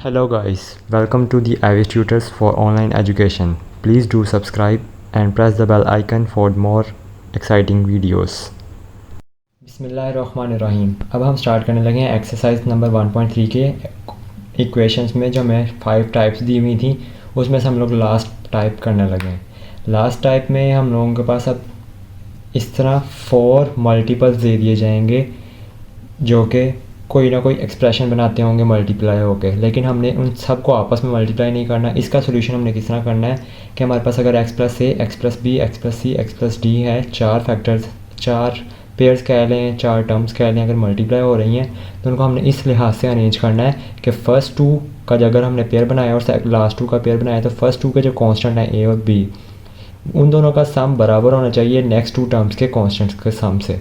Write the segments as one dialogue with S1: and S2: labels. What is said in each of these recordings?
S1: Hello guys, welcome to the Ivy Tutors for Online Education. Please do subscribe and press the bell icon for more exciting videos. बिस्मिल्लाहिर्रहमानिर्रहीम। अब हम start करने लगे हैं exercise number 1.3 के equations में। जो हमें 5 टाइप्स दी हुई थी उसमें से हम लोग लास्ट टाइप करने लगे हैं। लास्ट टाइप में हम लोगों के पास अब इस तरह 4 मल्टीपल्स दे दिए जाएंगे जो कि कोई ना कोई एक्सप्रेशन बनाते होंगे मल्टीप्लाई होके, लेकिन हमने उन सब को आपस में मल्टीप्लाई नहीं करना। इसका सोल्यूशन हमने किस तरह करना है कि हमारे पास अगर x plus A, X plus B, X plus C, X plus D है, 4 फैक्टर्स, 4 पेयर्स कह लें, 4 टर्म्स कह लें, अगर मल्टीप्लाई हो रही हैं तो उनको हमने इस लिहाज से अरेंज करना है कि फ़र्स्ट 2 का जो अगर हमने पेयर बनाया और लास्ट 2 का पेयर बनाया तो फ़र्स्ट 2 के जो कॉन्स्टेंट हैं ए और बी, उन दोनों का सम बराबर होना चाहिए नेक्स्ट 2 टर्म्स के कॉन्स्टेंट्स के सम से।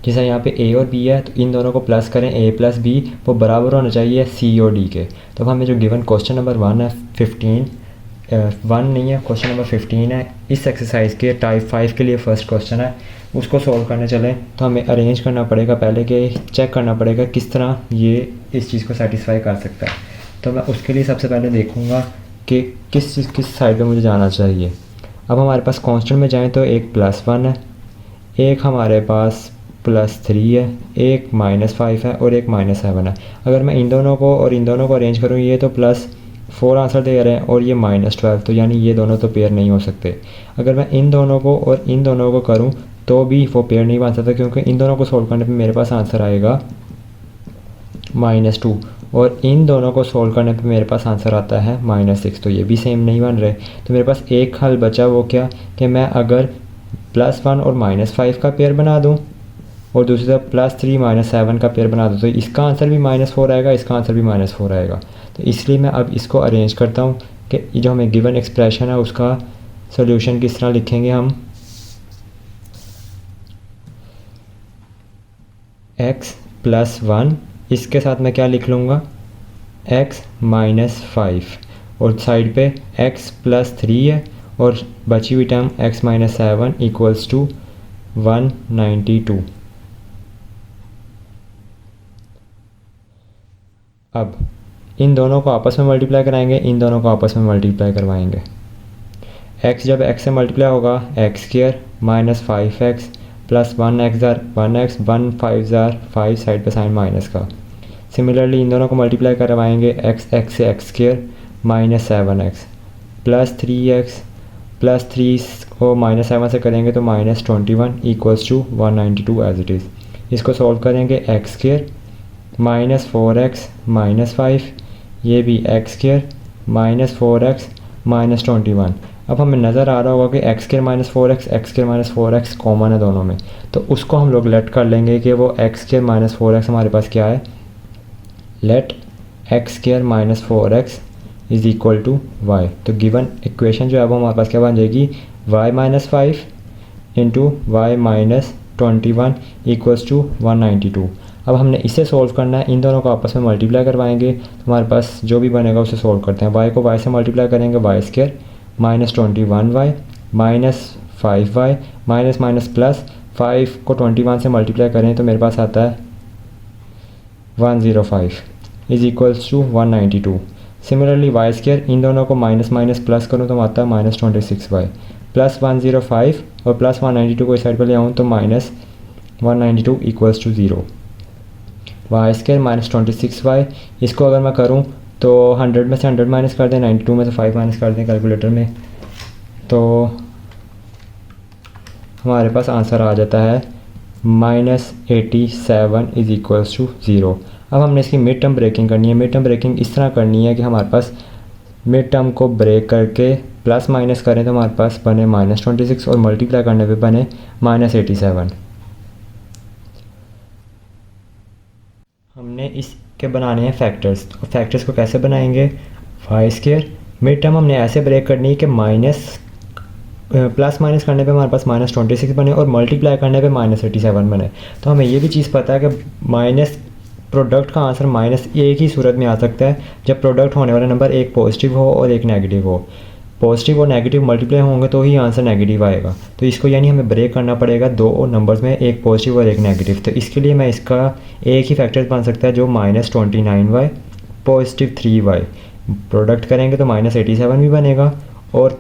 S1: जैसे यहाँ पे ए और बी है तो इन दोनों को प्लस करें, ए प्लस बी वो बराबर होना चाहिए सी और डी के। तो हमें जो गिवन क्वेश्चन नंबर 1 है 1 नहीं है, क्वेश्चन नंबर 15 है इस एक्सरसाइज के टाइप 5 के लिए फर्स्ट क्वेश्चन है। उसको सॉल्व करने चलें तो हमें अरेंज करना पड़ेगा, पहले कि चेक करना पड़ेगा किस तरह ये इस चीज़ को सेटिस्फाई कर सकता है। तो मैं उसके लिए सबसे पहले देखूँगा कि किस साइड पर मुझे जाना चाहिए। अब हमारे पास कॉन्स्टेंट में जाएँ तो एक +1 है, एक हमारे पास +3 है, एक -5 है और एक -7 है। अगर मैं इन दोनों को और इन दोनों को अरेंज करूँ, ये तो +4 आंसर दे रहे हैं और ये -12, तो यानी ये दोनों तो पेयर नहीं हो सकते। अगर मैं इन दोनों को और इन दोनों को करूँ तो भी वो पेयर नहीं बन सकता, क्योंकि इन दोनों को सोल्व करने पे मेरे पास आंसर आएगा -2 और इन दोनों को सोल्व करने पे मेरे पास आंसर आता है -6, तो ये भी सेम नहीं बन रहे। तो मेरे पास एक हल बचा, वो क्या कि मैं अगर +1 और -5 का पेयर बना दूँ और दूसरी तरफ +3 -7 का पेयर बना दो तो इसका आंसर भी -4 आएगा, इसका आंसर भी -4 आएगा। तो इसलिए मैं अब इसको अरेंज करता हूँ कि जो हमें गिवन एक्सप्रेशन है उसका सॉल्यूशन किस तरह लिखेंगे हम। x + 1 इसके साथ मैं क्या लिख लूँगा x - 5 और साइड पे x + 3 है और बची हुई टर्म x - 7 = 192। अब इन दोनों को आपस में मल्टीप्लाई कराएंगे, इन दोनों को आपस में मल्टीप्लाई करवाएंगे। x जब x से मल्टीप्लाई होगा x² -5x + 1x 1x 1 5 5 side पे साइन माइनस का। सिमिलरली इन दोनों को मल्टीप्लाई करवाएंगे x से x² -7x +3x +3 को -7 से करेंगे तो -21 = 192 एज इट इज़। इसको सॉल्व करेंगे x² -4x -5, ये भी x² -4x -21। अब हमें नज़र आ रहा होगा कि x² -4x कॉमन है दोनों में, तो उसको हम लोग लेट कर लेंगे कि वो x² -4x हमारे पास क्या है। Let x² -4x = y। तो गिवन इक्वेशन जो है वो हमारे पास क्या बन जाएगी y - 5 × y - 21 = 192। अब हमने इसे सोल्व करना है, इन दोनों को आपस में मल्टीप्लाई करवाएंगे तो हमारे पास जो भी बनेगा उसे सोल्व करते हैं। y को y से मल्टीप्लाई करेंगे y² -21y -5y +5 को 21 से मल्टीप्लाई करें तो मेरे पास आता है 105 = 192। सिमिलरली y² इन दोनों को माइनस प्लस करूँ तो आता है -26y +105 और +192 को इस साइड पर ले आऊँ तो -192 = 0। y² -26y इसको अगर मैं करूं तो 100 में से 100 माइनस कर दें, 92 में से 5 माइनस कर दें कैलकुलेटर में, तो हमारे पास आंसर आ जाता है -87 = 0। अब हमने इसकी मिड टर्म ब्रेकिंग करनी है। मिड टर्म ब्रेकिंग इस तरह करनी है कि हमारे पास मिड टर्म को ब्रेक करके प्लस माइनस करें तो हमारे पास बने -26 और मल्टीप्लाई करने पे बने -87। हमने इसके बनाने हैं फैक्टर्स। तो फैक्टर्स को कैसे बनाएंगे, y² मिड टर्म हमने ऐसे ब्रेक करनी है कि प्लस माइनस करने पे हमारे पास -26 बने और मल्टीप्लाई करने पे -87 बने। तो हमें ये भी चीज़ पता है कि माइनस प्रोडक्ट का आंसर माइनस एक ही सूरत में आ सकता है जब प्रोडक्ट होने वाला नंबर एक पॉजिटिव हो और एक नेगेटिव हो। पॉजिटिव और नेगेटिव मल्टीप्लाई होंगे तो ही आंसर नेगेटिव आएगा। तो इसको यानी हमें ब्रेक करना पड़ेगा दो नंबर्स में, एक पॉजिटिव और एक नेगेटिव। तो इसके लिए मैं इसका एक ही फैक्टर बन सकता है जो -29y +3y। प्रोडक्ट करेंगे तो -87 भी बनेगा और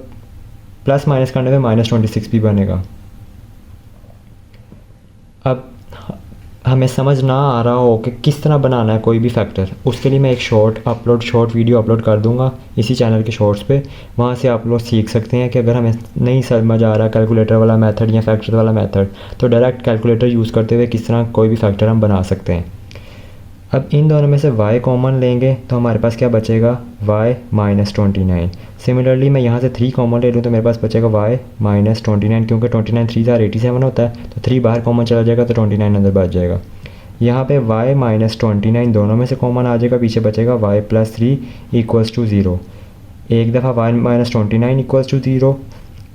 S1: प्लस माइनस करने पे -26 भी बनेगा। अब हमें समझ ना आ रहा हो कि किस तरह बनाना है कोई भी फैक्टर, उसके लिए मैं एक शॉर्ट वीडियो अपलोड कर दूंगा इसी चैनल के शॉर्ट्स पे। वहाँ से आप लोग सीख सकते हैं कि अगर हमें नहीं समझ आ रहा कैलकुलेटर वाला मेथड या फैक्टर वाला मेथड, तो डायरेक्ट कैलकुलेटर यूज़ करते हुए किस तरह कोई भी फैक्टर हम बना सकते हैं। अब इन दोनों में से y कॉमन लेंगे तो हमारे पास क्या बचेगा, y -29। सिमिलरली मैं यहाँ से 3 कॉमन ले लूँ तो मेरे पास बचेगा y -29, क्योंकि 29 3 87 होता है, तो 3 बाहर कॉमन चला जाएगा तो 29 अंदर बच जाएगा। यहाँ पे y -29 दोनों में से कॉमन आ जाएगा, पीछे बचेगा y +3 = 0। एक दफ़ा y -29 = 0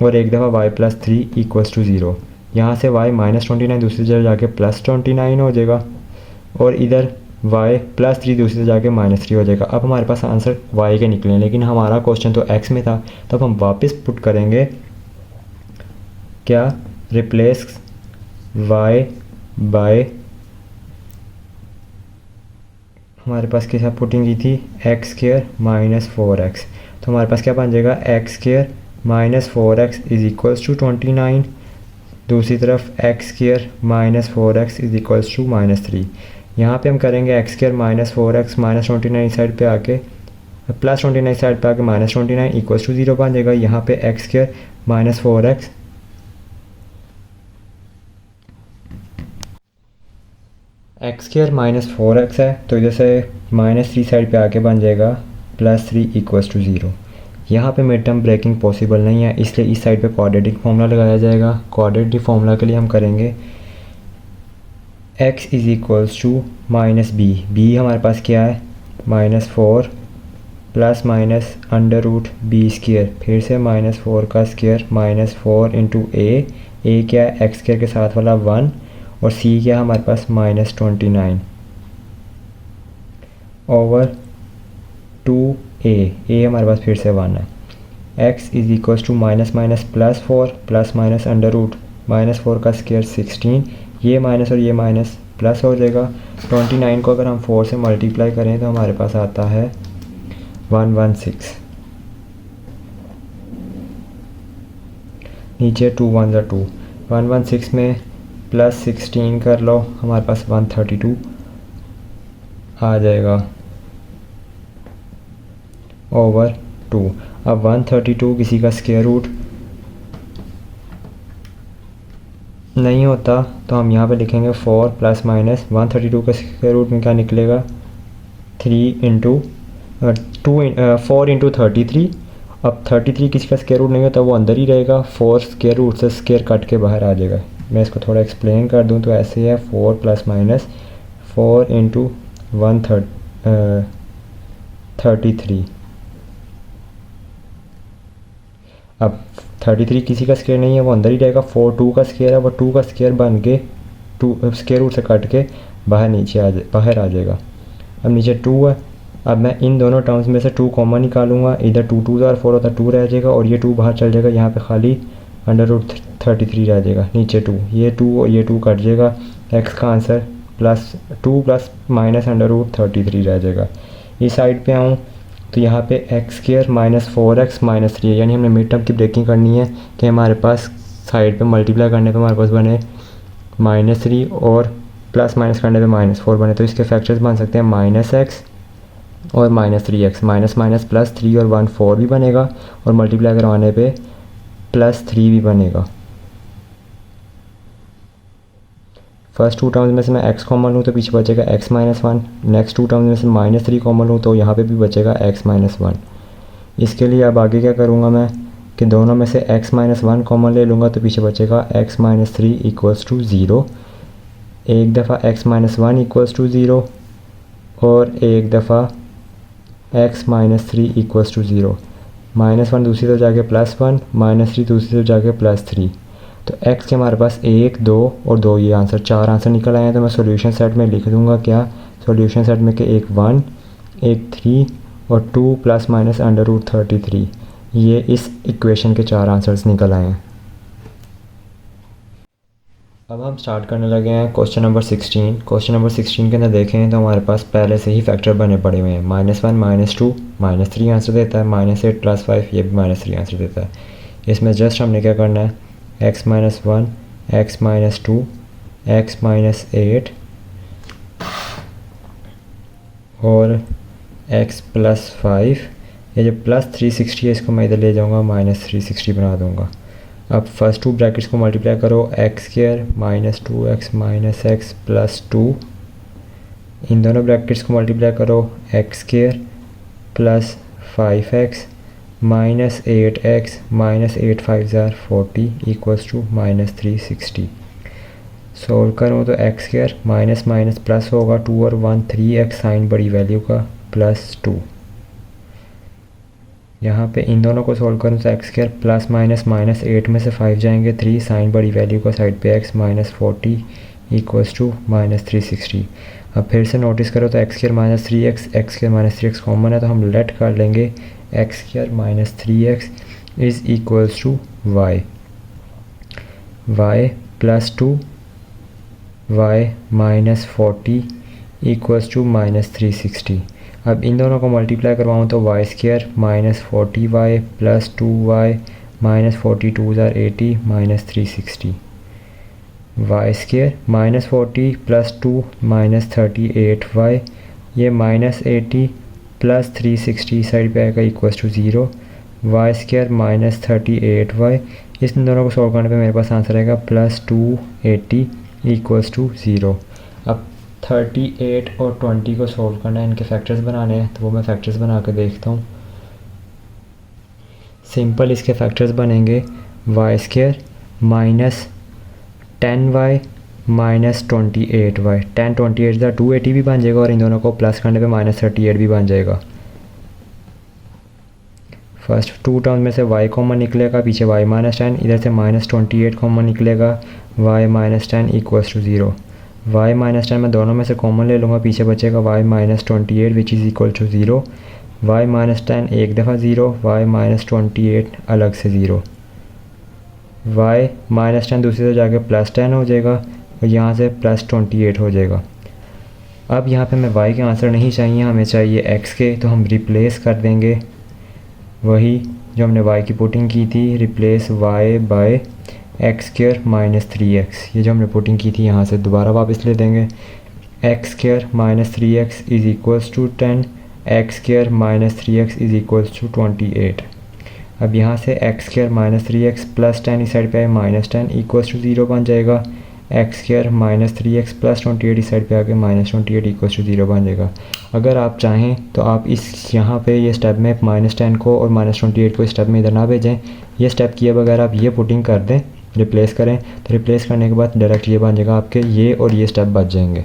S1: और एक दफ़ा y +3 = 0। यहाँ से y -29 दूसरी जगह जाके +29 हो जाएगा और इधर y +3 दूसरी से जाके -3 हो जाएगा। अब हमारे पास आंसर y के निकले, लेकिन हमारा क्वेश्चन तो x में था, तो अब हम वापस पुट करेंगे क्या, रिप्लेस y बाय, हमारे पास के साथ पुटिंग की थी x² - 4x, तो हमारे पास क्या बन जाएगा, x² - 4x = 29। दूसरी तरफ x² - 4x = -3। यहाँ पे हम करेंगे x² - 4x -29 साइड पे आके +29 साइड पे आके -29 = 0 बन जाएगा। यहाँ पे x² - 4x है, तो इधर से -3 साइड पे आके बन जाएगा +3 = 0। यहाँ पे मिड टर्म ब्रेकिंग पॉसिबल नहीं है, इसलिए इस साइड पे क्वाड्रेटिक फार्मूला लगाया जाएगा। क्वाड्रेटिक फार्मूला के लिए हम करेंगे x = -b हमारे पास क्या है, -4 ± √b², फिर से -4 का स्क्वायर -4 × a क्या है x² के साथ वाला 1 और c क्या है हमारे पास -29 ओवर 2a हमारे पास फिर से 1 है। x = -4 ± √-4 का स्क्वायर 16, ये माइनस और ये माइनस प्लस हो जाएगा। 29 को अगर हम 4 से मल्टीप्लाई करें तो हमारे पास आता है 116, नीचे 2 1 ज़ा 2, 116 में +16 कर लो, हमारे पास 132 आ जाएगा ओवर 2। अब 132 किसी का स्क्वायर रूट नहीं होता तो हम यहाँ पे लिखेंगे 4 ± 132 का स्क्वायर रूट में क्या निकलेगा 4 × 33। अब 33 किसी का स्क्वायर रूट नहीं होता, वो अंदर ही रहेगा, 4 स्क्वायर रूट से स्क्वायर कट के बाहर आ जाएगा। मैं इसको थोड़ा एक्सप्लेन कर दूँ तो ऐसे है 4 ± 4 × 133। अब 33 किसी का स्क्वायर नहीं है, वो अंदर ही रहेगा, 4 2 का स्क्वायर है, वो 2 का स्क्वायर बन के 2 स्क्वायर रूट से कट के बाहर आ जाएगा। अब नीचे 2 है, अब मैं इन दोनों टर्म्स में से 2 कॉमन निकालूंगा, इधर 2 2 और 4 होता 2 रह जाएगा और ये 2 बाहर चल जाएगा, यहाँ पे खाली √33 रह जाएगा। नीचे 2, ये 2 और ये 2 कट जाएगा, x का आंसर +2 ± √33 रह जाएगा। इस साइड पे आऊँ तो यहाँ पे x² - 4x - 3 यानी हमने मिड टर्म की ब्रेकिंग करनी है कि हमारे पास साइड पे मल्टीप्लाई करने पे हमारे पास बने -3 और प्लस माइनस करने पे -4 बने, तो इसके फैक्टर्स बन सकते हैं -x और -3x, माइनस +3 और 1 4 भी बनेगा और मल्टीप्लाई करवाने पे +3 भी बनेगा। फर्स्ट 2 टर्म्स में से मैं x कॉमन लूँ तो पीछे बचेगा x - 1, नेक्स्ट 2 टर्म्स में से -3 कॉमन लूँ तो यहाँ पे भी बचेगा x - 1। इसके लिए अब आगे क्या करूँगा मैं कि दोनों में से x - 1 कॉमन ले लूँगा तो पीछे बचेगा x - 3 = 0। एक दफ़ा x - 1 = 0 और एक दफ़ा x - 3 = 0। -1 दूसरी तरफ जाके +1, -3 दूसरी तरफ जाके +3, तो x के हमारे पास 1 2 और 2 ये आंसर 4 आंसर निकल आए हैं। तो मैं सॉल्यूशन सेट में लिख दूंगा क्या, सॉल्यूशन सेट में कि एक 1 एक 3 और 2 ± √33, ये इस इक्वेशन के 4 आंसर्स निकल आए हैं। अब हम स्टार्ट करने लगे हैं क्वेश्चन नंबर 16। क्वेश्चन नंबर 16 के अंदर देखें तो हमारे पास पहले से ही फैक्टर बने पड़े हुए हैं। -1 -2 -3 आंसर देता है, -8 +5 ये भी -3 आंसर देता है। इसमें जस्ट हमने क्या करना है, x -1 x -2 x -8 और x +5, ये जो +360 है इसको मैं इधर ले जाऊँगा, -360 बना दूँगा। अब फर्स्ट टू ब्रैकेट्स को मल्टीप्लाई करो, x² -2x -x +2, इन दोनों ब्रैकेट्स को मल्टीप्लाई करो, x² +5x -8x -8 5 40 = -360। सोल्व करूँ तो x² माइनस माइनस प्लस होगा, 2 और 1 3x साइन बड़ी वैल्यू का +2। यहाँ पे इन दोनों को सोल्व करूँ तो x² प्लस माइनस -8 में से 5 जाएंगे, 3 साइन बड़ी वैल्यू का साइड पे x -40 = -360। अब फिर से नोटिस करो तो x² -3x x² -3x common है तो हम लेट कर लेंगे x² -3x = y +2 y -40 = -360। अब इन दोनों को मल्टीप्लाई करवाऊँ तो y² -40y +2y -42 = 80 -360। y² -40 +2 -38y, ये -80 + 360 साइड पे आएगा =0। y² -38y, इस दोनों को सॉल्व करने पे मेरे पास आंसर आएगा +280 = 0। अब 38 और 20 को सॉल्व करना है, इनके फैक्टर्स बनाने हैं, तो वो मैं फैक्टर्स बना के देखता हूँ। सिंपल इसके फैक्टर्स बनेंगे y² -10y -28y, 10 28 280 भी बन जाएगा और इन दोनों को प्लस करने पे -38 भी बन जाएगा। फर्स्ट टू टर्म में से y कॉमन निकलेगा, पीछे y -10, इधर से -28 कॉमन निकलेगा, y -10 = 0। y -10 मैं दोनों में से कॉमन ले लूँगा, पीछे बचेगा y -28 which is equal to 0। y -10 एक दफ़ा 0, y -28 अलग से 0, y -10 दूसरी तरफ जाके +10 हो जाएगा और यहाँ से +28 हो जाएगा। अब यहाँ पे हमें y के आंसर नहीं चाहिए, हमें चाहिए x के, तो हम रिप्लेस कर देंगे वही जो हमने y की पुटिंग की थी, replace y bye x² -3x, ये जो हमने पुटिंग की थी यहाँ से दोबारा वापस ले देंगे। x² -3x = 10, x² -3x = 28। अब यहाँ से x² -3x +10 इस साइड पे आए -10 = 0 बन जाएगा, x² -3x +28 इस साइड पे आके -28 = 0 बन जाएगा। अगर आप चाहें तो आप इस यहाँ पे ये स्टेप में -10 को और -28 को स्टेप में इधर ना भेजें, ये स्टेप किए बगैर आप ये पुटिंग कर दें, रिप्लेस करें, तो रिप्लेस करने के बाद डायरेक्ट ये बन जाएगा, आपके ये और ये स्टेप बच जाएंगे।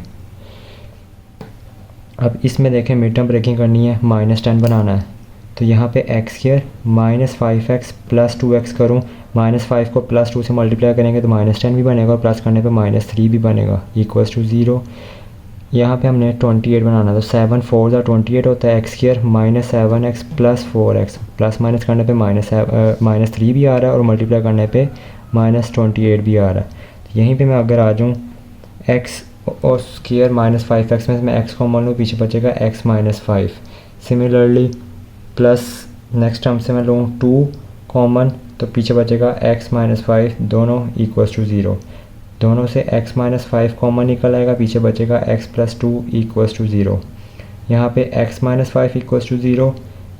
S1: अब इसमें देखें मिड टर्म ब्रेकिंग करनी है, -10 बनाना है, तो यहाँ पे x² -5x +2x करूँ, -5 को +2 से मल्टीप्लाई करेंगे तो -10 भी बनेगा और प्लस करने पे -3 भी बनेगा = 0। यहाँ पे हमने 28 बनाना, तो 7 4 28 होता है, x² -7x +4x, plus minus करने पे -3 भी आ रहा है और मल्टीप्लाई करने पे -28 भी आ रहा है। तो यहीं पे मैं अगर आ जाऊँ x और स्क्वायर -5x में मैं x कॉमन लूँ, पीछे बचेगा x -5। Similarly plus next term से मैं लूँ 2 कॉमन, तो पीछे बचेगा x -5, दोनों = 0। दोनों से x -5 कॉमन निकल आएगा, पीछे बचेगा x +2 = 0। यहाँ पे x -5 = 0,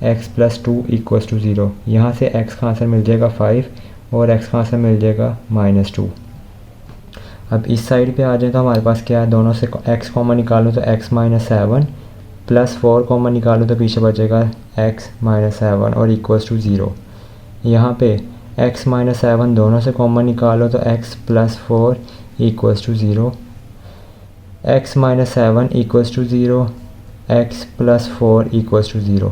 S1: x +2 = 0। यहाँ से x का आंसर मिल जाएगा 5 और x का आंसर मिल जाएगा -2। अब इस साइड पे आ जाए तो हमारे पास क्या है, दोनों से x कॉमन निकालूँ तो x -7 +4 कॉमन निकालूँ तो पीछे बचेगा x -7 और = 0। यहाँ पे x -7 दोनों से कॉमन निकालो तो x +4 = 0, x -7 = 0, x +4 = 0।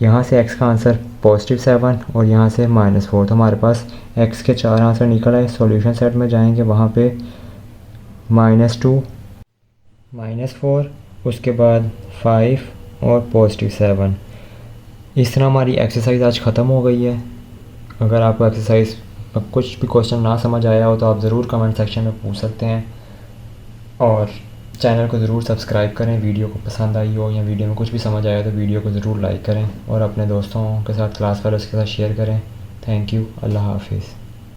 S1: यहाँ से x का आंसर +7 और यहाँ से -4, तो हमारे पास x के 4 आंसर निकल आए। सॉल्यूशन सेट में जाएंगे, वहाँ पे -2 -4 उसके बाद 5 और +7। इस तरह हमारी एक्सरसाइज आज ख़त्म हो गई है। अगर आपको एक्सरसाइज कुछ भी क्वेश्चन ना समझ आया हो तो आप ज़रूर कमेंट सेक्शन में पूछ सकते हैं। और चैनल को ज़रूर सब्सक्राइब करें। वीडियो को पसंद आई हो या वीडियो में कुछ भी समझ आया तो वीडियो को ज़रूर लाइक करें और अपने दोस्तों के साथ, क्लास वालों के साथ शेयर करें। Thank you. अल्लाह हाफिज़।